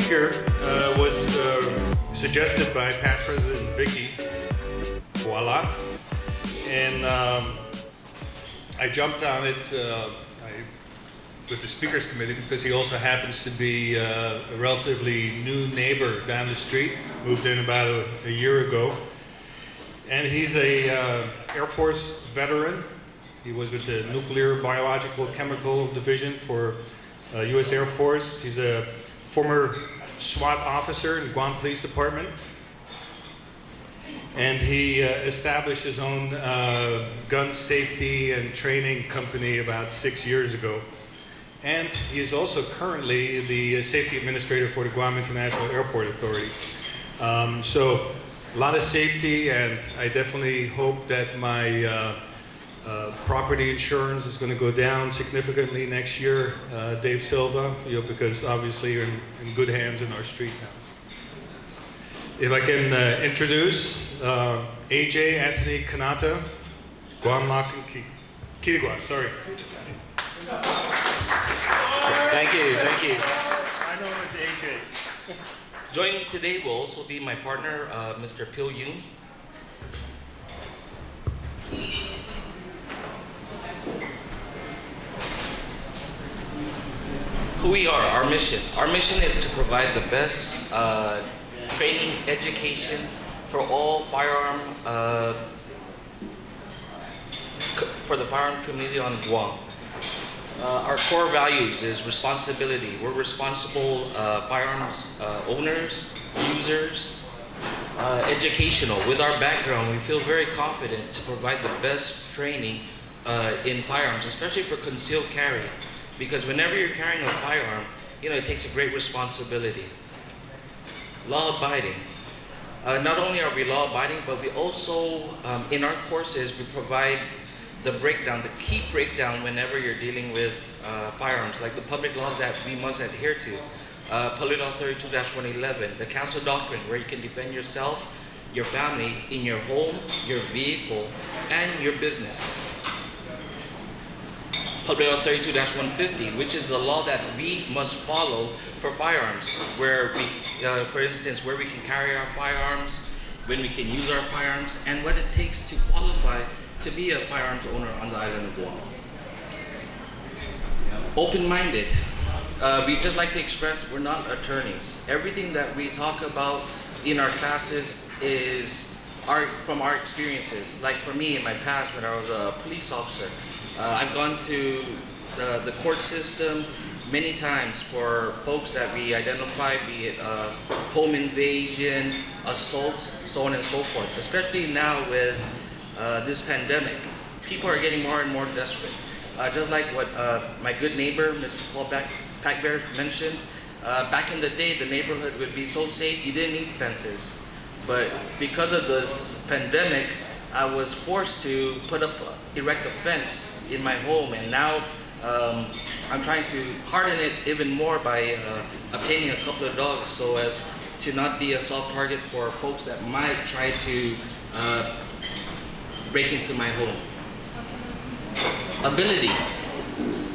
speaker was suggested by past President Vicky Voila, and I jumped on it with the Speakers Committee because he also happens to be a relatively new neighbor down the street, moved in about a year ago, and he's a Air Force veteran. He was with the Nuclear, Biological, Chemical Division for U.S. Air Force. He's a former SWAT officer in the Guam Police Department. And he established his own gun safety and training company about 6 years ago. And he is also currently the safety administrator for the Guam International Airport Authority. So a lot of safety, and I definitely hope that my property insurance is going to go down significantly next year, Dave Silva, because obviously you're in good hands in our street now. If I can introduce AJ Anthony Kanata, Guam Lock and Quidachay, sorry. Thank you. I know it's AJ. Joining today will also be my partner, Mr. Pil Yoon. Who we are, our mission. Our mission is to provide the best training, education for all firearm, for the firearm community on Guam. Our core values is responsibility. We're responsible firearms owners, users, educational. With our background, we feel very confident to provide the best training in firearms, especially for concealed carry. Because whenever you're carrying a firearm, it takes a great responsibility. Law-abiding. Not only are we law-abiding, but we also, in our courses, we provide the breakdown, the key breakdown whenever you're dealing with firearms, like the public laws that we must adhere to. Public Law 32-111, the Council Doctrine, where you can defend yourself, your family, in your home, your vehicle, and your business. Public Law 32-150, which is the law that we must follow for firearms, where we, for instance, where we can carry our firearms, when we can use our firearms, and what it takes to qualify to be a firearms owner on the island of Guam. Open-minded. We just like to express we're not attorneys. Everything that we talk about in our classes is from our experiences. Like for me in my past when I was a police officer, I've gone to the court system many times for folks that we identify, be it home invasion, assaults, so on and so forth. Especially now with this pandemic, people are getting more and more desperate. Just like what my good neighbor, Mr. Paul Packbear mentioned, back in the day, the neighborhood would be so safe, you didn't need fences. But because of this pandemic, I was forced to erect a fence in my home, and now I'm trying to harden it even more by obtaining a couple of dogs so as to not be a soft target for folks that might try to break into my home. Ability.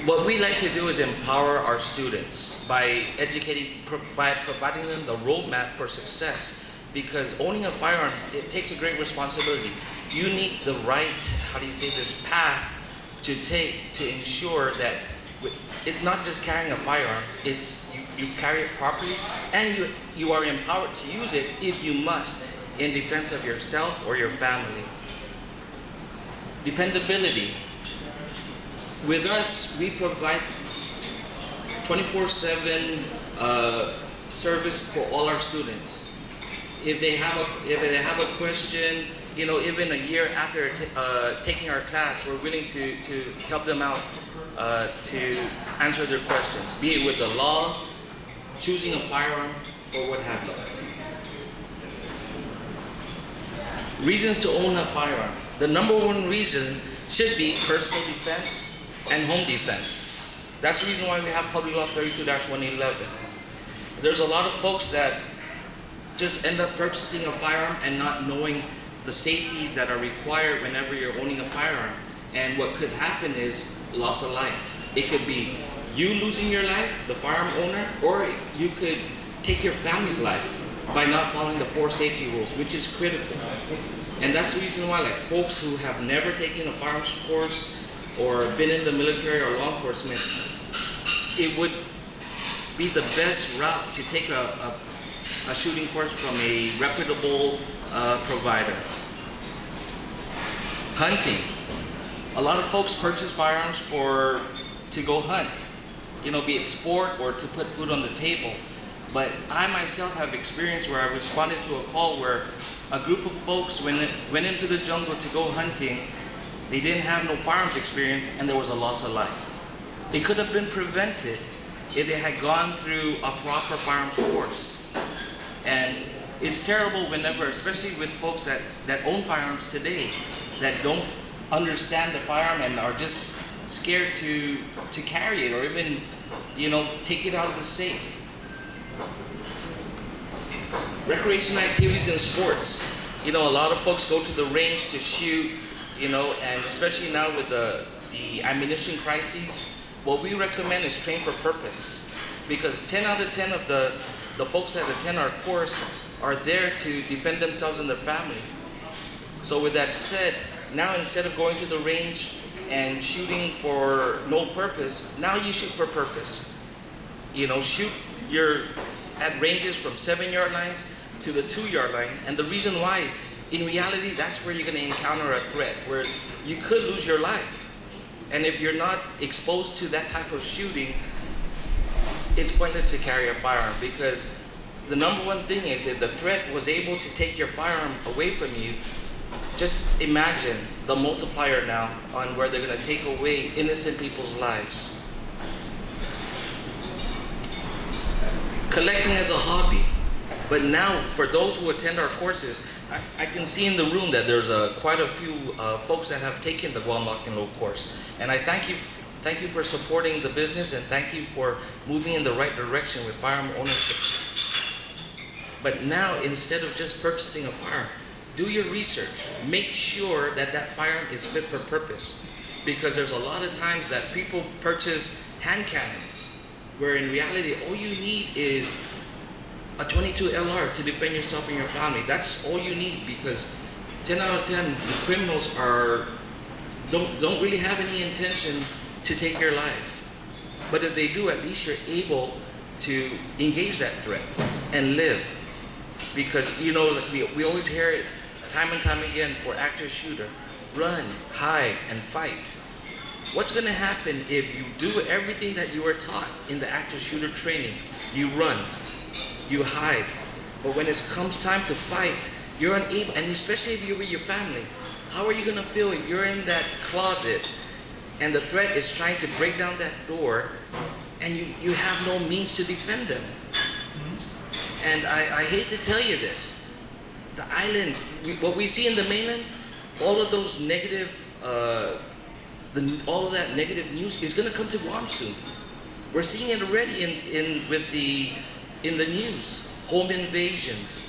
What we like to do is empower our students by providing them the roadmap for success, because owning a firearm, it takes a great responsibility. You need the right, path to take to ensure that it's not just carrying a firearm, it's you carry it properly, and you are empowered to use it if you must in defense of yourself or your family. Dependability. With us, we provide 24/7 service for all our students. If they have a question, even a year after taking our class, we're willing to help them out to answer their questions, be it with the law, choosing a firearm, or what have you. Reasons to own a firearm. The number one reason should be personal defense and home defense. That's the reason why we have Public Law 32-111. There's a lot of folks that just end up purchasing a firearm and not knowing the safeties that are required whenever you're owning a firearm. And what could happen is loss of life. It could be you losing your life, the firearm owner, or you could take your family's life by not following the 4 safety rules, which is critical. And that's the reason why, like, folks who have never taken a firearms course or been in the military or law enforcement, it would be the best route to take a shooting course from a reputable provider. Hunting. A lot of folks purchase firearms to go hunt, be it sport or to put food on the table. But I myself have experience where I responded to a call where a group of folks went into the jungle to go hunting. They didn't have no firearms experience and there was a loss of life. It could have been prevented if they had gone through a proper firearms course. And it's terrible whenever, especially with folks that own firearms today, that don't understand the firearm and are just scared to carry it or even, take it out of the safe. Recreational activities and sports. A lot of folks go to the range to shoot, and especially now with the ammunition crises, what we recommend is train for purpose. Because 10 out of 10 of the folks that attend our course are there to defend themselves and their family. So with that said, now instead of going to the range and shooting for no purpose, now you shoot for purpose. Shoot at ranges from 7-yard lines to the 2-yard line. And the reason why, in reality, that's where you're going to encounter a threat where you could lose your life. And if you're not exposed to that type of shooting, it's pointless to carry a firearm, because the number one thing is if the threat was able to take your firearm away from you, just imagine the multiplier now on where they're going to take away innocent people's lives. Collecting as a hobby. But now, for those who attend our courses, I can see in the room that there's quite a few folks that have taken the Guam Lock and Load course. And I thank you for supporting the business, and thank you for moving in the right direction with firearm ownership. But now, instead of just purchasing a firearm, do your research. Make sure that that firearm is fit for purpose. Because there's a lot of times that people purchase hand cannons, where in reality, all you need is a .22 LR to defend yourself and your family. That's all you need, because 10 out of 10, the criminals don't really have any intention to take your life. But if they do, at least you're able to engage that threat and live. Because, like we always hear it time and time again for active shooter: run, hide, and fight. What's going to happen if you do everything that you were taught in the active shooter training? You run, you hide, but when it comes time to fight, you're unable, and especially if you're with your family, how are you going to feel if you're in that closet and the threat is trying to break down that door and you have no means to defend them? And I hate to tell you this, the island, what we see in the mainland, all of those negative, all of that negative news is going to come to Guam soon. We're seeing it already in the news. Home invasions,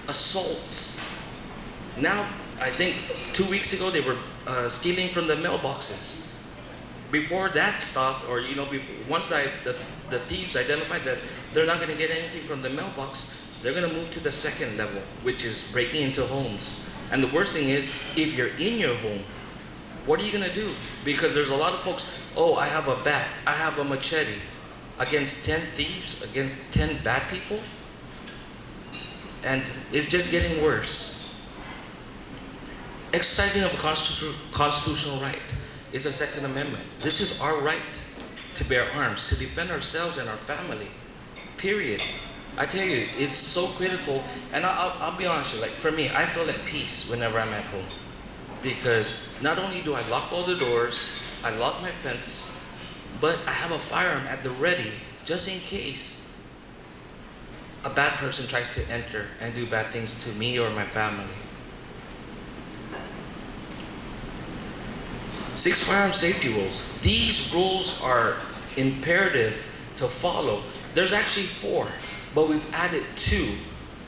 assaults. Now, I think 2 weeks ago they were stealing from the mailboxes. Before that stopped, or once the thieves identified that they're not going to get anything from the mailbox, they're going to move to the second level, which is breaking into homes. And the worst thing is, if you're in your home, what are you going to do? Because there's a lot of folks, I have a bat, I have a machete. Against 10 thieves, against 10 bad people? And it's just getting worse. Exercising of a constitutional right is a Second Amendment. This is our right to bear arms, to defend ourselves and our family, period. I tell you, it's so critical, and I'll be honest with you, like for me, I feel at peace whenever I'm at home. Because not only do I lock all the doors, I lock my fence, but I have a firearm at the ready, just in case a bad person tries to enter and do bad things to me or my family. 6 firearm safety rules. These rules are imperative to follow. There's actually 4, but we've added 2,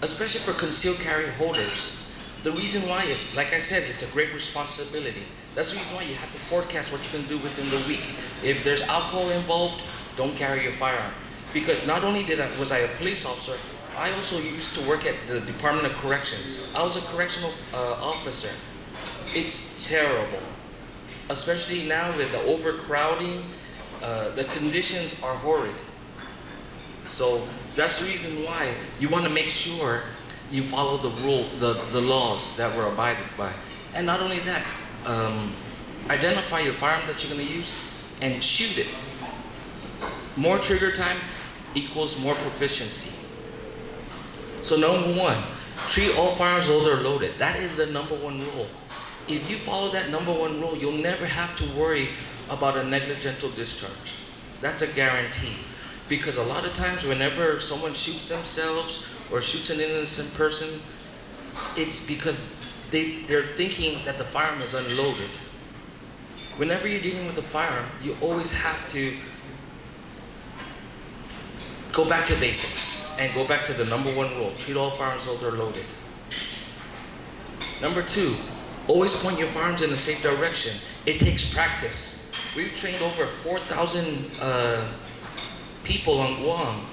especially for concealed carry holders. The reason why is, like I said, it's a great responsibility. That's the reason why you have to forecast what you can do within the week. If there's alcohol involved, don't carry your firearm. Because not only was I a police officer, I also used to work at the Department of Corrections. I was a correctional officer. It's terrible, especially now with the overcrowding. The conditions are horrid. So that's the reason why you want to make sure you follow the laws that we're abided by. And not only that, identify your firearm that you're going to use and shoot it. More trigger time equals more proficiency. So number one, treat all firearms though they're loaded. That is the number one rule. If you follow that number one rule, you'll never have to worry about a negligent discharge. That's a guarantee. Because a lot of times whenever someone shoots themselves or shoots an innocent person, it's because they're thinking that the firearm is unloaded. Whenever you're dealing with a firearm, you always have to go back to basics and go back to the number one rule. Treat all firearms though they're loaded. Number two, always point your firearms in a safe direction. It takes practice. We've trained over 4,000 people on Guam,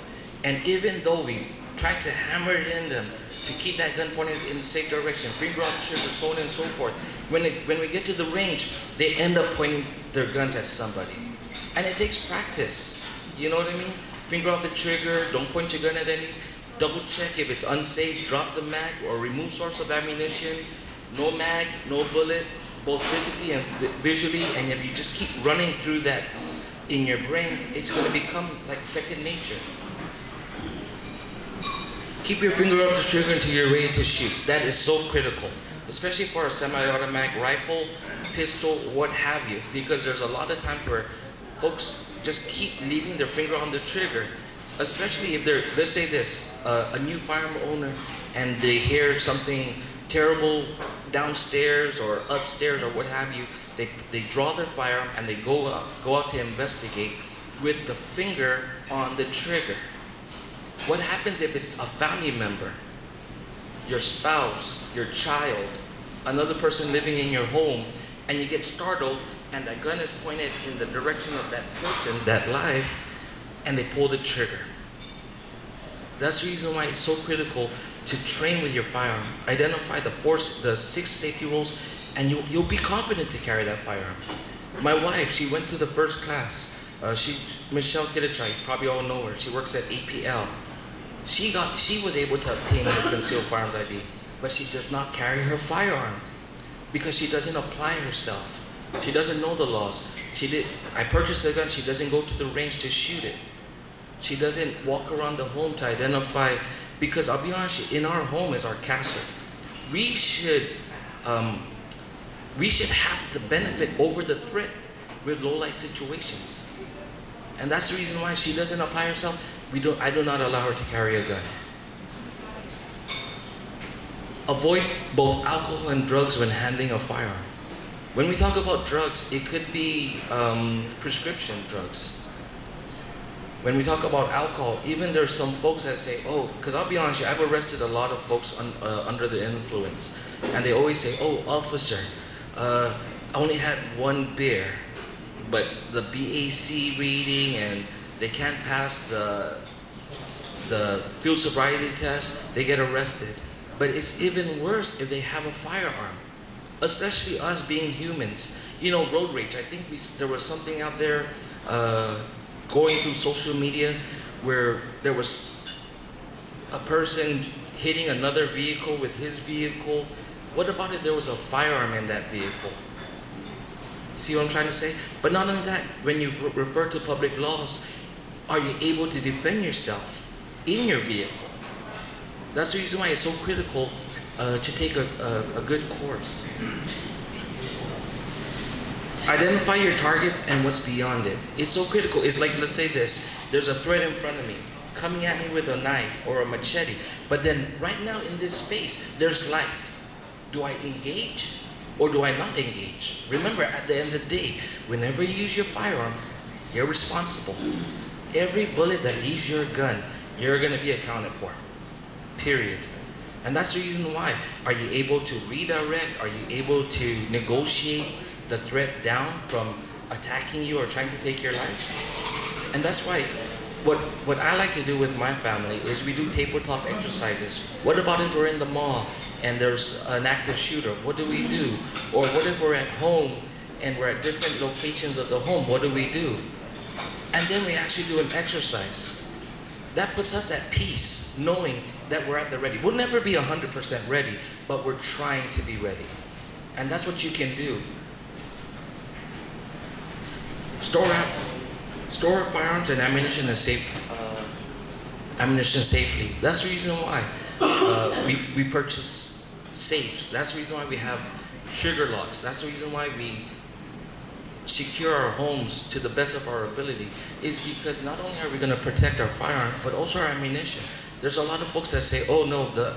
and even though we tried to hammer it in them to keep that gun pointed in a safe direction, finger off the trigger, so on and so forth, when we get to the range, they end up pointing their guns at somebody. And it takes practice, you know what I mean? Finger off the trigger, don't point your gun at any, double check if it's unsafe, drop the mag or remove source of ammunition, no mag, no bullet, both physically and visually, and if you just keep running through that in your brain, it's going to become like second nature. Keep your finger off the trigger until you're ready to shoot. That is so critical, especially for a semi-automatic rifle, pistol, what have you, because there's a lot of times where folks just keep leaving their finger on the trigger, especially if they're, let's say this, a new firearm owner and they hear something terrible downstairs or upstairs or what have you, they draw their firearm and they go out to investigate with the finger on the trigger. What happens if it's a family member, your spouse, your child, another person living in your home, and you get startled and that gun is pointed in the direction of that person, that life, and they pull the trigger? That's the reason why it's so critical to train with your firearm. Identify the 6 safety rules, and you'll be confident to carry that firearm. My wife, she went to the first class. Michelle Quidachay, you probably all know her. She works at APL. She was able to obtain her concealed firearms ID, but she does not carry her firearm because she doesn't apply herself. She doesn't know the laws. I purchased a gun, she doesn't go to the range to shoot it. She doesn't walk around the home to identify, because I'll be honest, in our home is our castle. We should have the benefit over the threat with low light situations. And that's the reason why she doesn't apply herself. I do not allow her to carry a gun. Avoid both alcohol and drugs when handling a firearm. When we talk about drugs, it could be prescription drugs. When we talk about alcohol, even there's some folks that say, oh, because I'll be honest, I've arrested a lot of folks under the influence, and they always say, oh, officer, I only had 1 beer, but the BAC reading and they can't pass the field sobriety test, they get arrested. But it's even worse if they have a firearm, especially us being humans. You know, road rage. I think there was something out there going through social media where there was a person hitting another vehicle with his vehicle. What about if there was a firearm in that vehicle? See what I'm trying to say? But not only that, when you refer to public laws, are you able to defend yourself in your vehicle? That's the reason why it's so critical to take a good course. Identify your target and what's beyond it. It's so critical. It's like, let's say this, there's a threat in front of me, coming at me with a knife or a machete, but then right now in this space, there's life. Do I engage or do I not engage? Remember, at the end of the day, whenever you use your firearm, you're responsible. Every bullet that leaves your gun, you're gonna be accounted for, period. And that's the reason why. Are you able to redirect? Are you able to negotiate the threat down from attacking you or trying to take your life? And that's why what I like to do with my family is we do tabletop exercises. What about if we're in the mall and there's an active shooter? What do we do? Or what if we're at home and we're at different locations of the home? What do we do? And then we actually do an exercise. That puts us at peace, knowing that we're at the ready. We'll never be 100% ready, but we're trying to be ready. And that's what you can do. Store firearms and ammunition safely. That's the reason why we purchase safes. That's the reason why we have trigger locks. That's the reason why we secure our homes to the best of our ability, is because not only are we going to protect our firearm, but also our ammunition. There's a lot of folks that say, oh no, the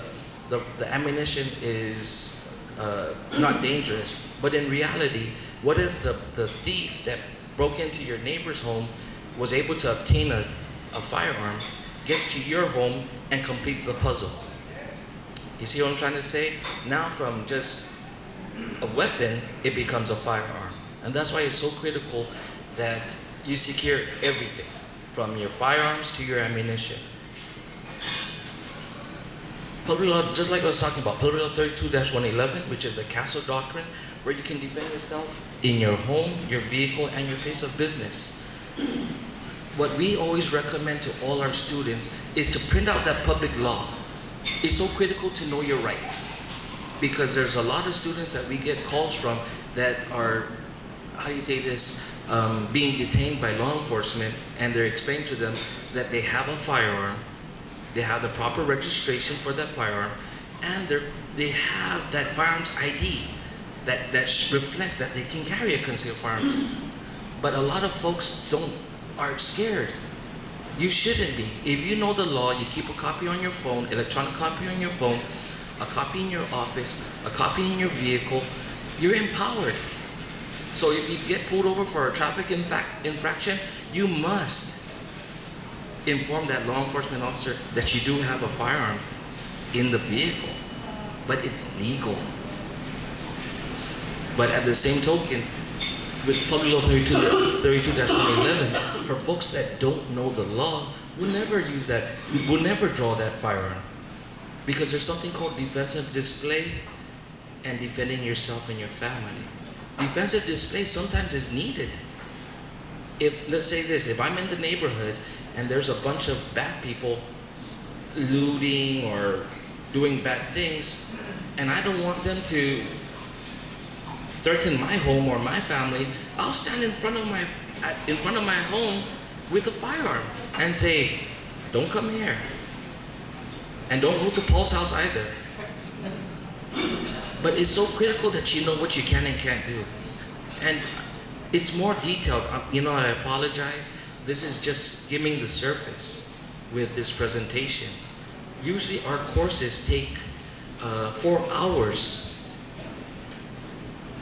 ammunition is not dangerous. But in reality, what if the thief that broke into your neighbor's home was able to obtain a firearm, gets to your home, and completes the puzzle? You see what I'm trying to say? Now from just a weapon, it becomes a firearm. And that's why it's so critical that you secure everything, from your firearms to your ammunition. Public law, just like I was talking about, Public Law 32-111, which is the castle doctrine, where you can defend yourself in your home, your vehicle, and your place of business. What we always recommend to all our students is to print out that public law. It's so critical to know your rights, because there's a lot of students that we get calls from that are, how do you say this, being detained by law enforcement, and they're explaining to them that they have a firearm, they have the proper registration for that firearm, and they have that firearms ID that reflects that they can carry a concealed firearm. But a lot of folks are scared. You shouldn't be. If you know the law, you keep a copy on your phone, electronic copy on your phone, a copy in your office, a copy in your vehicle, you're empowered. So if you get pulled over for a traffic infraction, you must inform that law enforcement officer that you do have a firearm in the vehicle, but it's legal. But at the same token, with Public Law 32-111, for folks that don't know the law, we'll never use that, we'll never draw that firearm, because there's something called defensive display and defending yourself and your family. Defensive display sometimes is needed. If, let's say this, if I'm in the neighborhood and there's a bunch of bad people looting or doing bad things, and I don't want them to threaten my home or my family, I'll stand in front of my home with a firearm and say, don't come here. And don't go to Paul's house either. But it's so critical that you know what you can and can't do. And it's more detailed. I apologize. This is just skimming the surface with this presentation. Usually our courses take 4 hours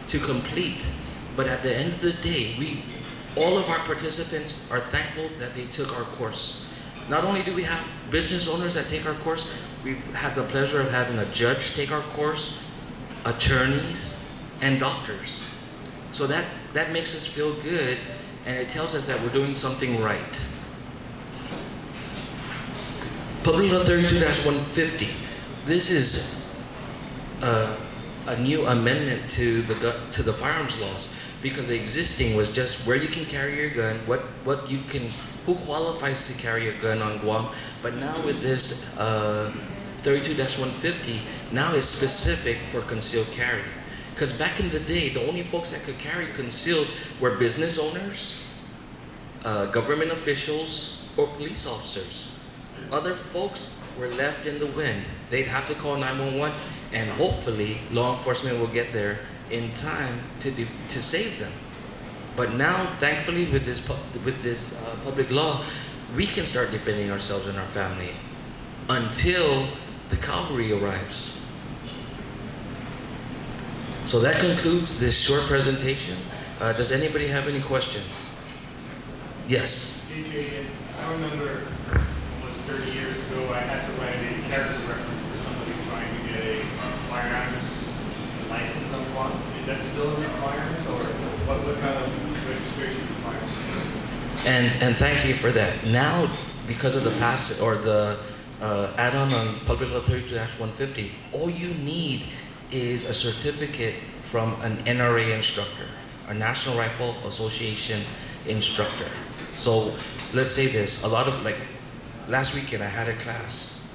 to complete. But at the end of the day, all of our participants are thankful that they took our course. Not only do we have business owners that take our course, we've had the pleasure of having a judge take our course, attorneys, and doctors. So that makes us feel good, and it tells us that we're doing something right. Public Law 32-150. This is a new amendment to the firearms laws, because the existing was just where you can carry your gun, who qualifies to carry a gun on Guam. But now with this 32-150, now it's specific for concealed carry. Because back in the day, the only folks that could carry concealed were business owners, government officials, or police officers. Other folks were left in the wind. They'd have to call 911, and hopefully law enforcement will get there in time to save them. But now, thankfully, with this public law, we can start defending ourselves and our family until the cavalry arrives. So that concludes this short presentation. Does anybody have any questions? Yes. DJ, I remember almost 30 years ago, I had to write a character reference for somebody trying to get a firearms license on Guam. Is that still a requirement, or what kind of registration requirement? And thank you for that. Now, because of the pass or the add-on on Public Law 32-150, all you need is a certificate from an NRA instructor, a National Rifle Association instructor. So let's say this, a lot of, like last weekend I had a class.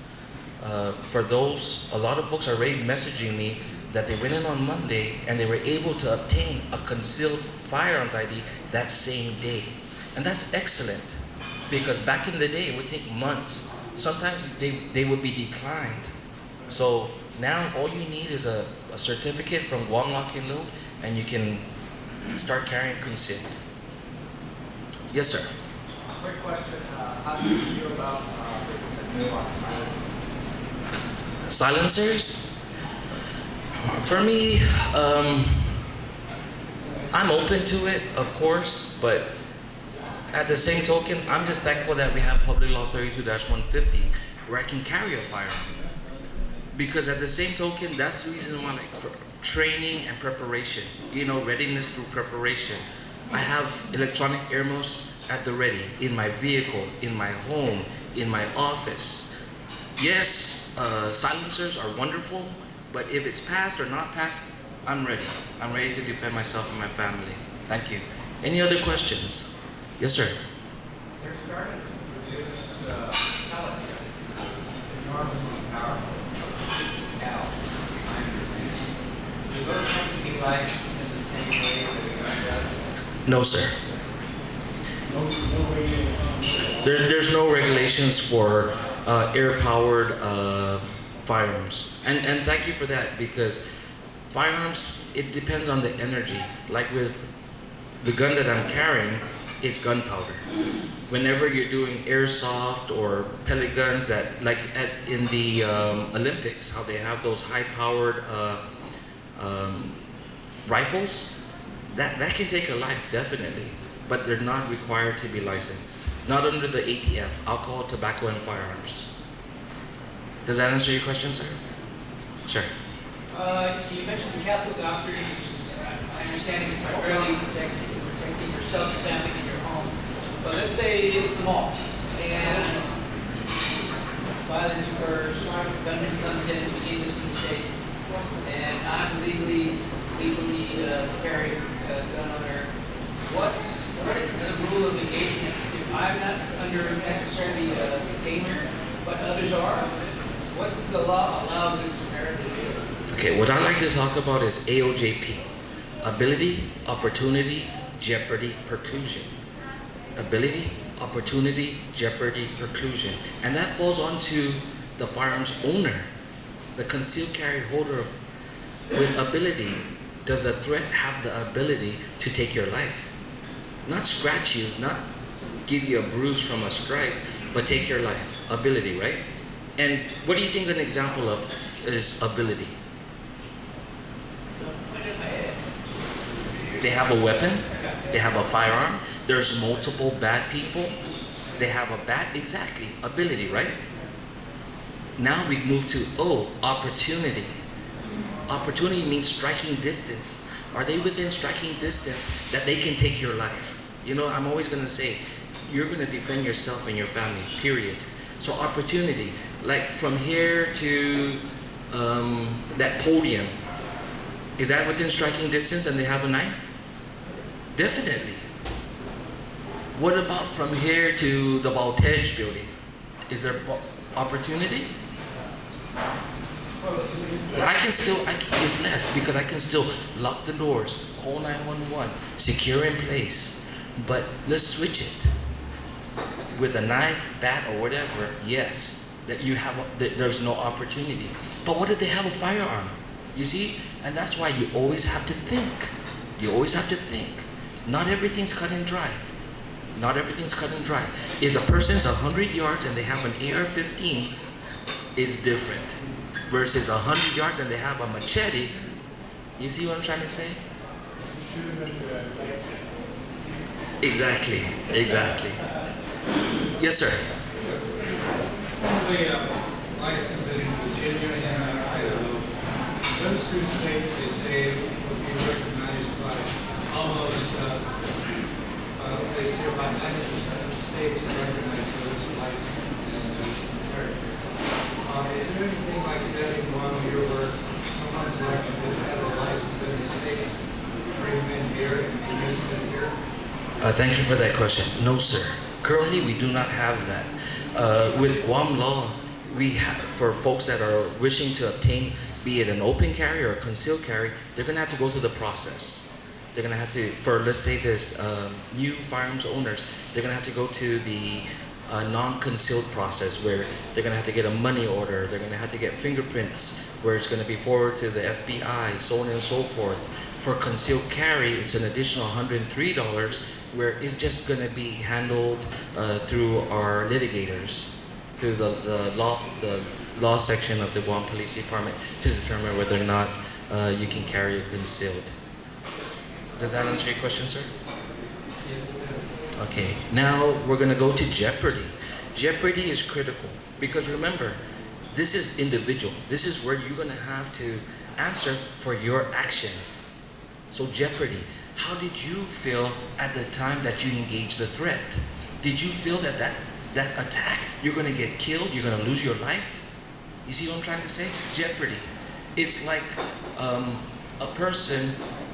For those, a lot of folks are already messaging me that they went in on Monday and they were able to obtain a concealed firearms ID that same day. And that's excellent, because back in the day it would take months. Sometimes they would be declined. So now all you need is a certificate from Guam Lock and Load, and you can start carrying concealed. Yes, sir. Quick question, how do you feel about Silencers? For me, I'm open to it, of course, but at the same token, I'm just thankful that we have Public Law 32-150 where I can carry a firearm. Because at the same token, that's the reason why, like, for training and preparation, you know, readiness through preparation. I have electronic earmuffs at the ready, in my vehicle, in my home, in my office. Yes, silencers are wonderful, but if it's passed or not passed, I'm ready. I'm ready to defend myself and my family. Thank you. Any other questions? Yes, sir. They're starting to produce pellet guns, enormously powerful. Now, do those have to be licensed in the same way that a gun does? No, sir. There's no regulations for air-powered firearms. And thank you for that, because firearms, it depends on the energy. Like with the gun that I'm carrying, it's gunpowder. Whenever you're doing airsoft or pellet guns that, like in the Olympics, how they have those high-powered rifles, that can take a life, definitely. But they're not required to be licensed. Not under the ATF, Alcohol, Tobacco, and Firearms. Does that answer your question, sir? Sure. So you mentioned the Catholic doctrine, which is, my understanding, is primarily protecting yourself, your family, and your home. But let's say it's the mall, and violence occurs, gunman comes in, we've seen this in the States, and I'm legally carrying a gun owner. What is the rule of engagement? If I'm not under necessarily danger, but others are, what does the law allow Good Samaritan to do? Okay, what I like to talk about is AOJP. Ability, opportunity, jeopardy, preclusion. Ability, opportunity, jeopardy, preclusion. And that falls onto the firearms owner, the concealed carry holder with ability. Does the threat have the ability to take your life? Not scratch you, not give you a bruise from a strike, but take your life. Ability, right? And what do you think an example of is ability? They have a weapon, they have a firearm, there's multiple bad people, they have a bad, exactly, ability, right? Now we move to, opportunity. Opportunity means striking distance. Are they within striking distance that they can take your life? You know, I'm always gonna say, you're gonna defend yourself and your family, period. So opportunity, like from here to that podium, is that within striking distance and they have a knife? Definitely. What about from here to the Voltage building? Is there opportunity? It's less, because I can still lock the doors, call 911, secure in place. But let's switch it. With a knife, bat, or whatever, yes, that you have, there's no opportunity. But what if they have a firearm? You see? And that's why you always have to think. You always have to think. Not everything's cut and dry. Not everything's cut and dry. If the person's 100 yards and they have an AR-15, it's different. Versus 100 yards and they have a machete. You see what I'm trying to say? Exactly. Exactly. Yes, sir. The license in Virginia and Idaho, those two states, they say, would be recognized by almost, they say about 90% of the states recognize those license and character. Is there anything like that in Guam here where someone's like to have a license in the States, bring them in here and be using it here? Thank you for that question. No, sir. Currently, we do not have that. With Guam law, we have, for folks that are wishing to obtain, be it an open carry or a concealed carry, they're going to have to go through the process. They're going to have to, for let's say this, new firearms owners, they're going to have to go to the non-concealed process where they're going to have to get a money order, they're going to have to get fingerprints, where it's going to be forwarded to the FBI, so on and so forth. For concealed carry, it's an additional $103, where it's just going to be handled through our litigators, through the law section of the Guam Police Department to determine whether or not you can carry it concealed. Does that answer your question, sir? Okay, now we're going to go to jeopardy. Jeopardy is critical because remember, this is individual. This is where you're going to have to answer for your actions. So jeopardy, how did you feel at the time that you engaged the threat? Did you feel that attack, you're going to get killed, you're going to lose your life? You see what I'm trying to say? Jeopardy. It's like a person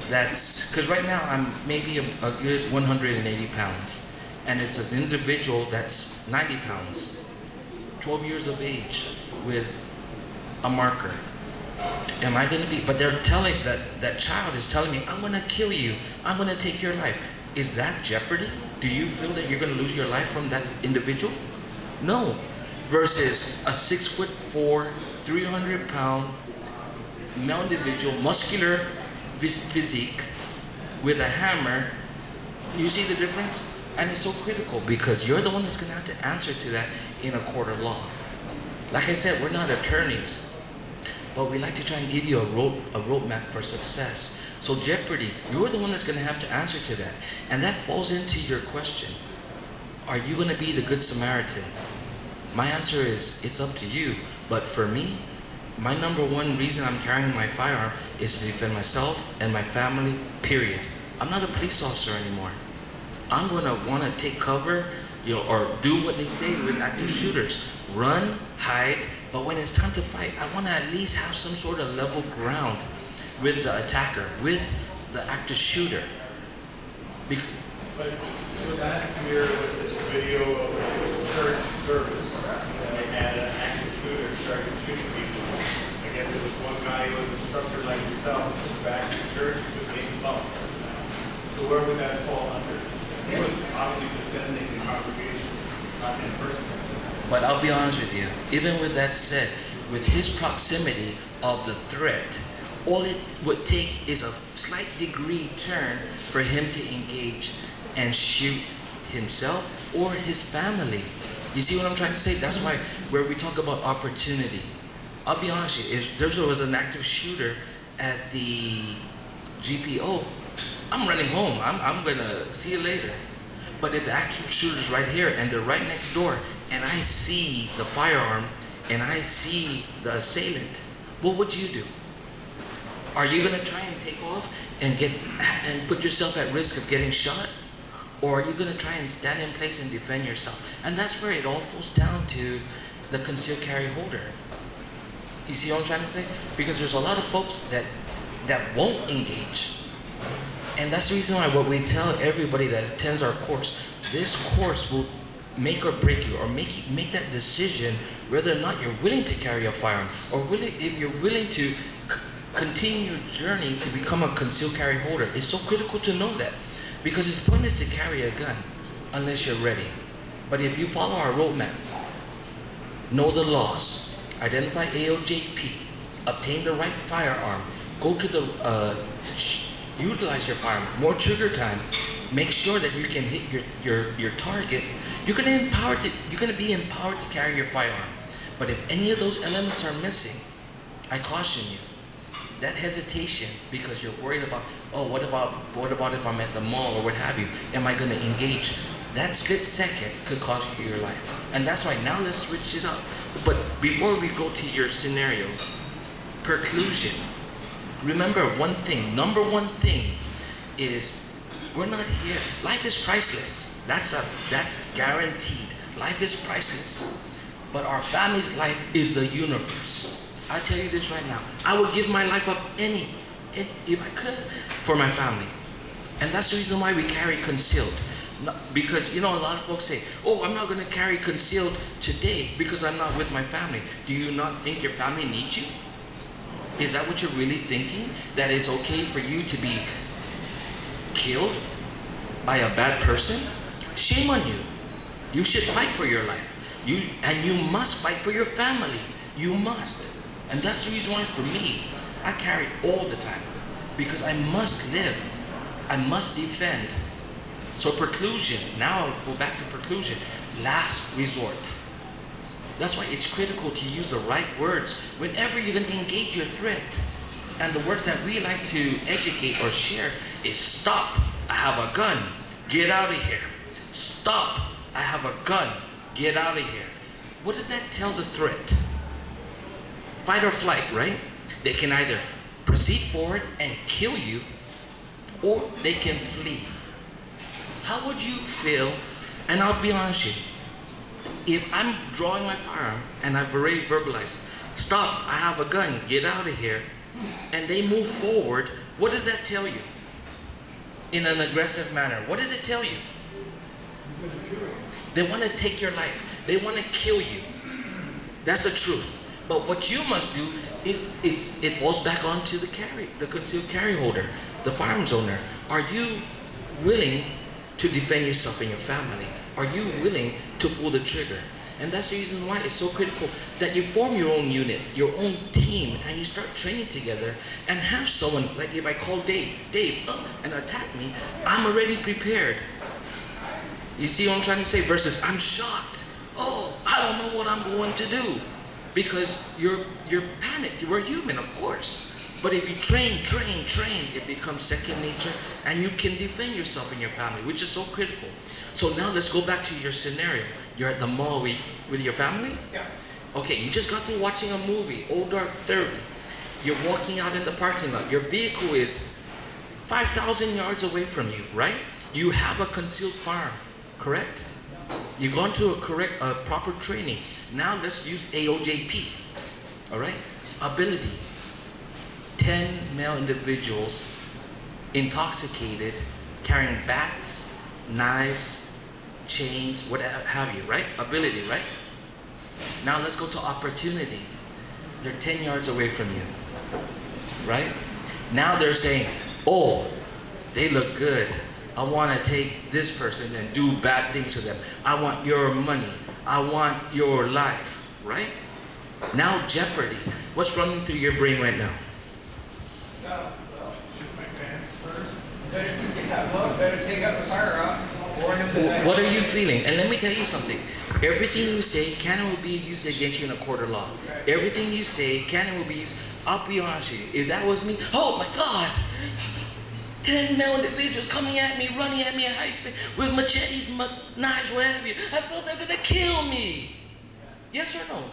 that's, because right now I'm maybe a good 180 pounds, and it's an individual that's 90 pounds, 12 years of age, with a marker. Am I going to be, but they're telling, that child is telling me, I'm going to kill you, I'm going to take your life. Is that jeopardy? Do you feel that you're going to lose your life from that individual? No. Versus a 6'4", 300-pound male individual, muscular physique, with a hammer. You see the difference? And it's so critical because you're the one that's going to have to answer to that in a court of law. Like I said, we're not attorneys, but we like to try and give you a roadmap for success. So jeopardy, you're the one that's going to have to answer to that. And that falls into your question. Are you going to be the Good Samaritan? My answer is, it's up to you. But for me, my number one reason I'm carrying my firearm is to defend myself and my family, period. I'm not a police officer anymore. I'm going to want to take cover, or do what they say with active shooters. Run, hide, but when it's time to fight, I want to at least have some sort of level ground with the attacker, with the active shooter. But so last year was this video of a church service, and they had an active shooter started shooting people. I guess it was one guy who was an instructor like himself, back in the church, he was making bump. So where would that fall under? He was obviously defending the congregation, not in person. But I'll be honest with you, even with that said, with his proximity of the threat, all it would take is a slight degree turn for him to engage and shoot himself or his family. You see what I'm trying to say? That's why where we talk about opportunity. I'll be honest with you, if there was an active shooter at the GPO, I'm running home. I'm gonna see you later. But if the active shooter's right here and they're right next door and I see the firearm and I see the assailant, what would you do? Are you gonna try and take off and put yourself at risk of getting shot? Or are you gonna try and stand in place and defend yourself? And that's where it all falls down to the concealed carry holder. You see what I'm trying to say? Because there's a lot of folks that won't engage. And that's the reason why what we tell everybody that attends our course, this course will make or break you, or make that decision whether or not you're willing to carry a firearm, or if you're willing to continue your journey to become a concealed carry holder. It's so critical to know that, because it's pointless to carry a gun unless you're ready. But if you follow our roadmap, know the laws, identify AOJP, obtain the right firearm, go to the utilize your firearm, more trigger time, make sure that you can hit your target, you're gonna be empowered to carry your firearm. But if any of those elements are missing, I caution you, that hesitation because you're worried about, oh, what about if I'm at the mall or what have you, am I gonna engage? That split second could cost you your life. And that's why now let's switch it up. But before we go to your scenario, preclusion. Remember one thing, number one thing is we're not here. Life is priceless. That's guaranteed. Life is priceless, but our family's life is the universe. I tell you this right now, I would give my life up if I could, for my family. And that's the reason why we carry concealed. Because, you know, a lot of folks say, oh, I'm not going to carry concealed today because I'm not with my family. Do you not think your family needs you? Is that what you're really thinking? That it's okay for you to be killed by a bad person? Shame on you. You should fight for your life. And you must fight for your family. You must. And that's the reason why, for me, I carry all the time. Because I must live. I must defend. So preclusion, now I'll go back to preclusion, last resort. That's why it's critical to use the right words whenever you're going to engage your threat. And the words that we like to educate or share is stop, I have a gun, get out of here. Stop, I have a gun, get out of here. What does that tell the threat? Fight or flight, right? They can either proceed forward and kill you, or they can flee. How would you feel, and I'll be honest with you, if I'm drawing my firearm and I've already verbalized, stop, I have a gun, get out of here, and they move forward, what does that tell you? In an aggressive manner, what does it tell you? They want to take your life. They want to kill you. That's the truth. But what you must do is, it falls back onto the concealed carry holder, the firearms owner. Are you willing to defend yourself and your family? Are you willing to pull the trigger? And that's the reason why it's so critical that you form your own unit, your own team, and you start training together and have someone, like if I call Dave up and attack me, I'm already prepared. You see what I'm trying to say? Versus I'm shocked. Oh, I don't know what I'm going to do. Because you're panicked. We're human, of course. But if you train, it becomes second nature, and you can defend yourself and your family, which is so critical. So now let's go back to your scenario. You're at the mall with your family? Yeah. Okay, you just got through watching a movie, Old Dark 30. You're walking out in the parking lot. Your vehicle is 5,000 yards away from you, right? You have a concealed firearm, correct? You've gone to a proper training. Now let's use AOJP, all right? Ability. 10 male individuals intoxicated, carrying bats, knives, chains, what have you, right? Ability, right? Now let's go to opportunity. They're 10 yards away from you, right? Now they're saying, oh, they look good. I want to take this person and do bad things to them. I want your money. I want your life, right? Now jeopardy. What's running through your brain right now? Shoot my pants first. Better take out the firearm. What are you feeling? And let me tell you something. Everything you say can and will be used against you in a court of law. Everything you say can and will be used. I'll be honest with you. If that was me, oh my God. 10 male individuals coming at me, running at me at high speed with machetes, knives, what have you. I felt they're gonna kill me. Yes or no?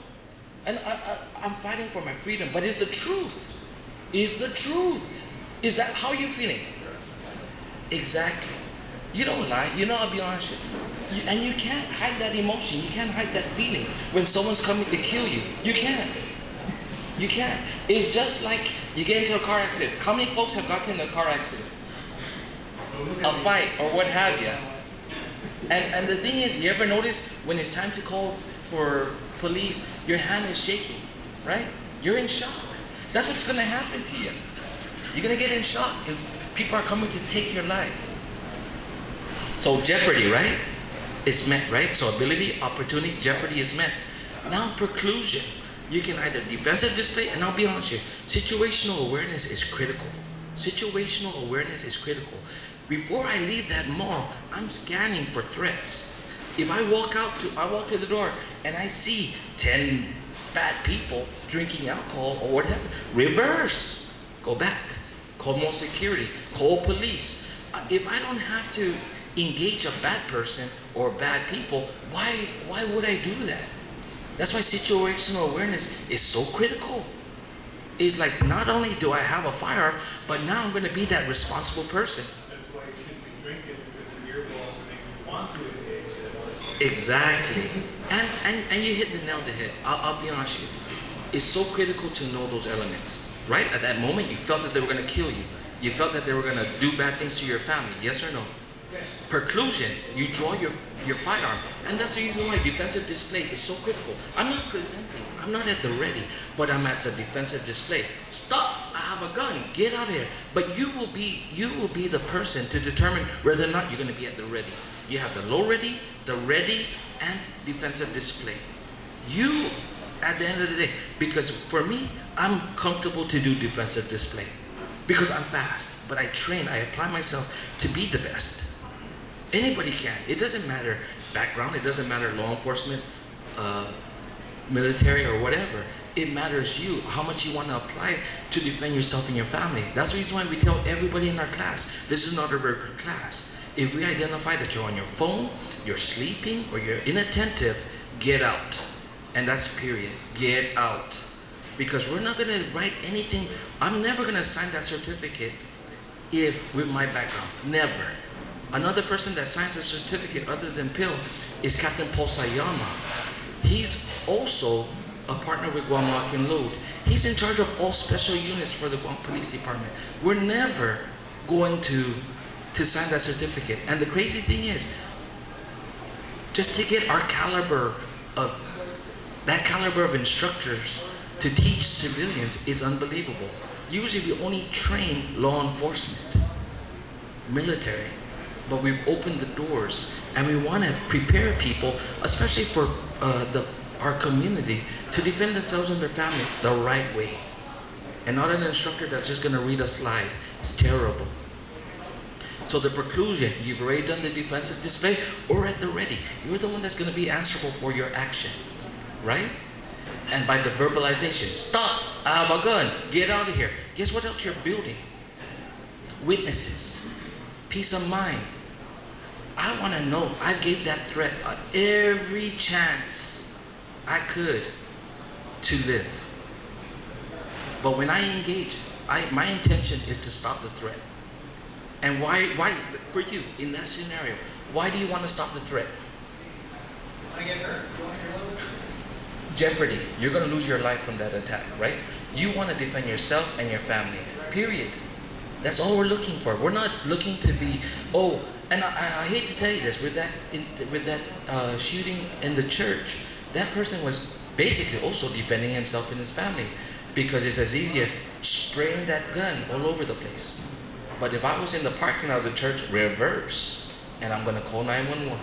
And I'm fighting for my freedom, but it's the truth. It's the truth. Is that how you feeling? Exactly. You don't lie. You know, I'll be honest with you. And you can't hide that emotion. You can't hide that feeling when someone's coming to kill you. You can't. You can't. It's just like you get into a car accident. How many folks have gotten in a car accident? A fight or what have you. And the thing is, you ever notice when it's time to call for police, your hand is shaking, right? You're in shock. That's what's gonna happen to you. You're gonna get in shock if people are coming to take your life. So jeopardy, right? Is met, right? So ability, opportunity, jeopardy is met. Now preclusion. You can either defensive display, and I'll be honest with you, situational awareness is critical. Situational awareness is critical. Before I leave that mall, I'm scanning for threats. If I walk to the door and I see 10 bad people drinking alcohol or whatever, reverse, go back, call more security, call police. If I don't have to engage a bad person or bad people, why would I do that? That's why situational awareness is so critical. It's like, not only do I have a firearm, but now I'm going to be that responsible person. That's why you shouldn't be drinking, because the beer balls make you want to engage. Exactly. And you hit the nail on the head. I'll be honest with you. It's so critical to know those elements, right? At that moment, you felt that they were going to kill you. You felt that they were going to do bad things to your family. Yes or no? Yes. Preclusion, you draw your firearm. And that's the reason why defensive display is so critical. I'm not presenting. I'm not at the ready, but I'm at the defensive display. Stop! I have a gun. Get out of here. But you will be the person to determine whether or not you're going to be at the ready. You have the low ready, the ready, and defensive display. You, at the end of the day, because for me, I'm comfortable to do defensive display because I'm fast, but I train, I apply myself to be the best. Anybody can. It doesn't matter background, it doesn't matter law enforcement, military, or whatever. It matters you, how much you want to apply to defend yourself and your family. That's the reason why we tell everybody in our class, this is not a regular class. If we identify that you're on your phone, you're sleeping, or you're inattentive, get out. And that's period. Get out. Because we're not going to write anything. I'm never going to sign that certificate with my background. Never. Another person that signs a certificate other than Pill is Captain Paul Sayama. He's also a partner with Guam Lock and Load. He's in charge of all special units for the Guam Police Department. We're never going to sign that certificate. And the crazy thing is, just to get that caliber of instructors to teach civilians is unbelievable. Usually we only train law enforcement, military, but we've opened the doors and we want to prepare people, especially for our community, to defend themselves and their family the right way. And not an instructor that's just going to read a slide. It's terrible. So the preclusion, you've already done the defensive display or at the ready. You're the one that's going to be answerable for your action, right? And by the verbalization, stop, I have a gun, get out of here. Guess what else you're building? Witnesses, peace of mind. I want to know, I gave that threat every chance I could to live. But when I engage, my intention is to stop the threat. And why, for you, in that scenario, why do you want to stop the threat? I get hurt. You want your load? Jeopardy. You're going to lose your life from that attack, right? You want to defend yourself and your family, period. That's all we're looking for. We're not looking to be, and I hate to tell you this, with that shooting in the church, that person was basically also defending himself and his family, because it's as easy as spraying that gun all over the place. But if I was in the parking lot of the church, reverse, and I'm going to call 911.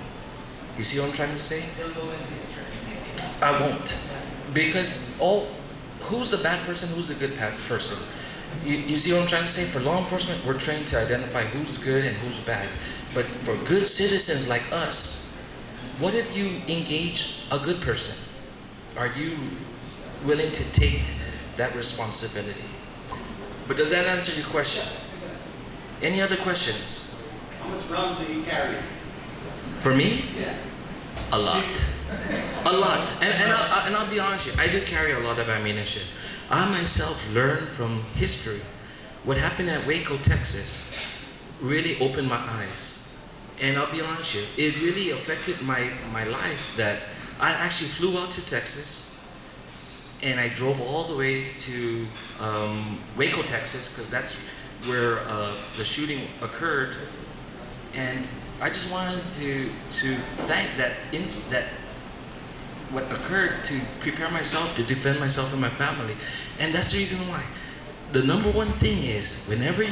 You see what I'm trying to say? They'll go into the church. I won't. Because who's the bad person, who's the good person? You see what I'm trying to say? For law enforcement, we're trained to identify who's good and who's bad. But for good citizens like us, what if you engage a good person? Are you willing to take that responsibility? But does that answer your question? Any other questions? How much rounds do you carry? For me? Yeah. A lot. A lot. And I'll be honest with you, I do carry a lot of ammunition. I myself learned from history. What happened at Waco, Texas, really opened my eyes. And I'll be honest with you, it really affected my life, that I actually flew out to Texas and I drove all the way to Waco, Texas, because that's where the shooting occurred. And I just wanted to thank that what occurred, to prepare myself to defend myself and my family. And that's the reason why. The number one thing is, whenever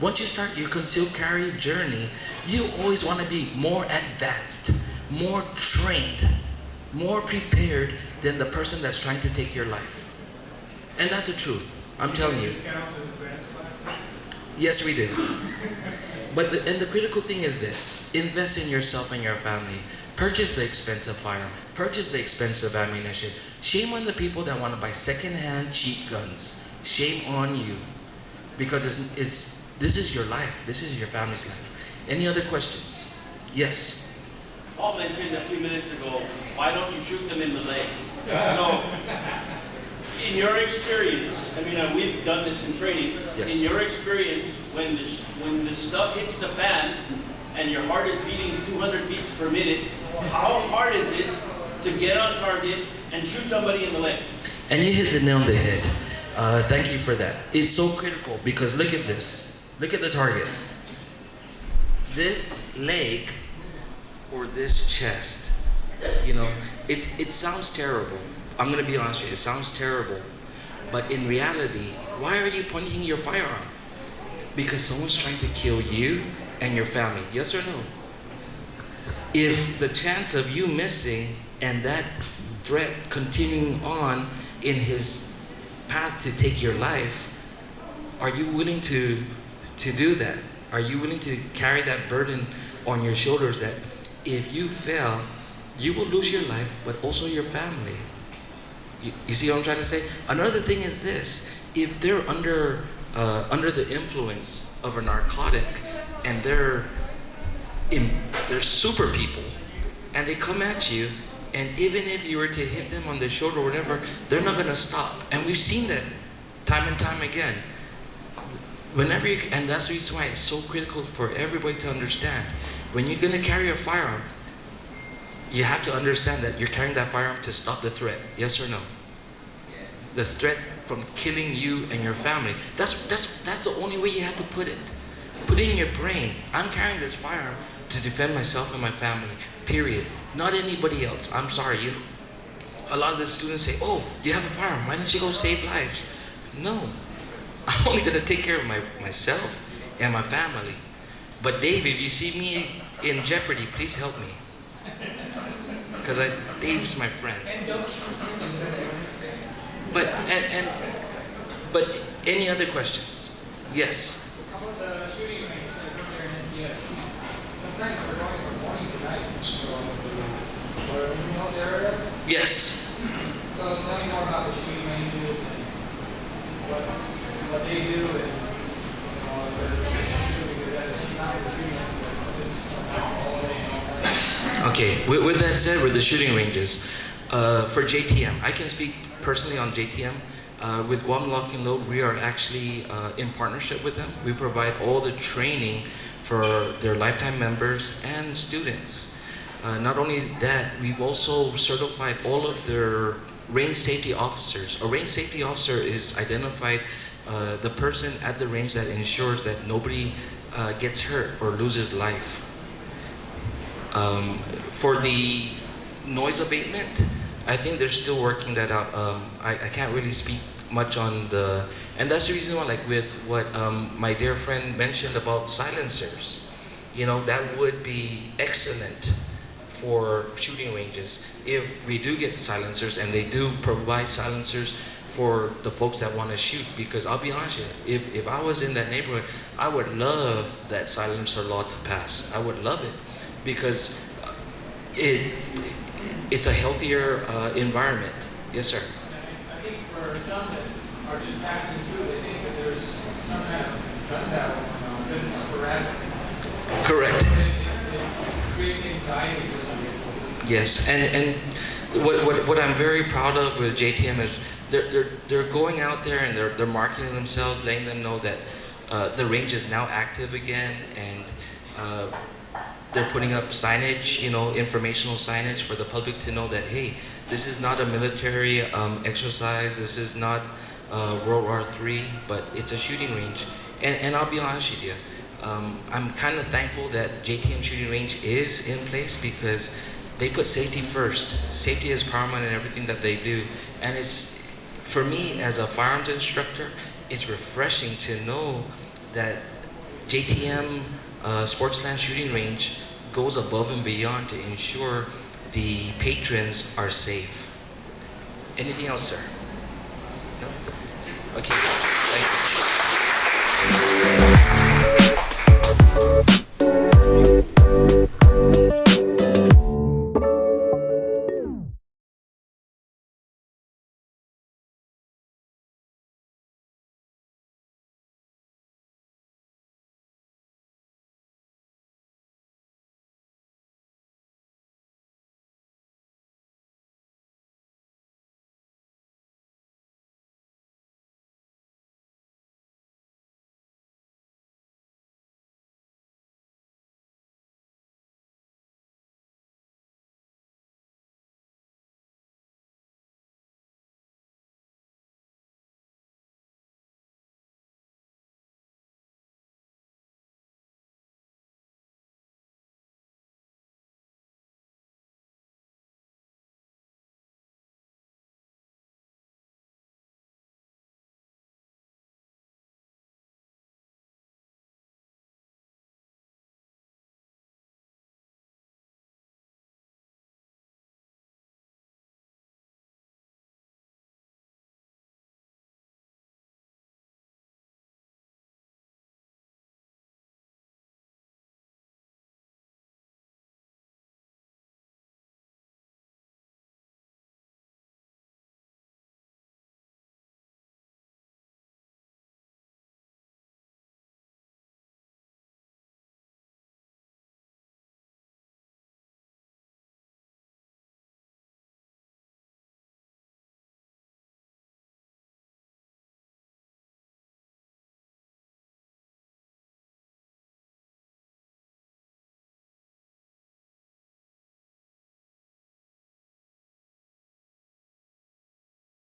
once you start your concealed carry journey, you always want to be more advanced, more trained, more prepared than the person that's trying to take your life. And that's the truth. I'm telling you. Discounts in advanced classes? Yes, we do. But the critical thing is this: invest in yourself and your family. Purchase the expensive firearm. Purchase the expensive ammunition. Shame on the people that want to buy secondhand cheap guns. Shame on you, because this is your life. This is your family's life. Any other questions? Yes. Paul mentioned a few minutes ago, why don't you shoot them in the leg? So, in your experience, I mean, we've done this in training. Yes. In your experience, when the stuff hits the fan, and your heart is beating 200 beats per minute, how hard is it to get on target and shoot somebody in the leg? And you hit the nail on the head. Thank you for that. It's so critical because look at this. Look at the target. This leg or this chest, you know, it sounds terrible. I'm gonna be honest with you, it sounds terrible. But in reality, why are you pointing your firearm? Because someone's trying to kill you and your family, yes or no? If the chance of you missing and that threat continuing on in his path to take your life, are you willing to do that? Are you willing to carry that burden on your shoulders that if you fail, you will lose your life, but also your family? You see what I'm trying to say? Another thing is this: if they're under the influence of a narcotic and they're super people, and they come at you, and even if you were to hit them on the shoulder or whatever, they're not gonna stop. And we've seen that time and time again. Whenever you, and that's the reason why it's so critical for everybody to understand. When you're gonna carry a firearm, you have to understand that you're carrying that firearm to stop the threat, yes or no? The threat from killing you and your family. That's the only way you have to put it. Put it in your brain. I'm carrying this firearm to defend myself and my family, period. Not anybody else. I'm sorry. A lot of the students say, oh, you have a firearm, why don't you go save lives? No, I'm only gonna take care of myself and my family. But Dave, if you see me in jeopardy, please help me. Because Dave's my friend. And don't shoot him. But any other questions? Yes. How about the shooting range earlier in SCS? Sometimes we're going from 20 to night, so or in those areas. Yes. So tell me more about the shooting ranges and what they do and the shooting, because that's not the shooting all day and all night. Okay, with that said, with the shooting ranges, for JTM, I can speak personally on JTM. With Guam Lock and Load, we are actually in partnership with them. We provide all the training for their lifetime members and students. Not only that, we've also certified all of their range safety officers. A range safety officer is identified the person at the range that ensures that nobody gets hurt or loses life. For the noise abatement, I think they're still working that out. I can't really speak much on and that's the reason why, like with what my dear friend mentioned about silencers, you know, that would be excellent for shooting ranges if we do get silencers, and they do provide silencers for the folks that want to shoot. Because I'll be honest with you, if I was in that neighborhood, I would love that silencer law to pass. I would love it, because it's a healthier environment. Yes, sir. I think for some that are just passing through, they think that there's some kind of gun battle going on because it's sporadic. Correct. It creates anxiety for some people. Yes, and what I'm very proud of with JTM is they're going out there and they're marketing themselves, letting them know that the range is now active again, and they're putting up signage, you know, informational signage for the public to know that, hey, this is not a military exercise, this is not World War III, but it's a shooting range. And I'll be honest with you, I'm kind of thankful that JTM shooting range is in place, because they put safety first. Safety is paramount in everything that they do. And it's, for me as a firearms instructor, it's refreshing to know that JTM Sportsland Shooting Range goes above and beyond to ensure the patrons are safe. Anything else, sir? No? Okay.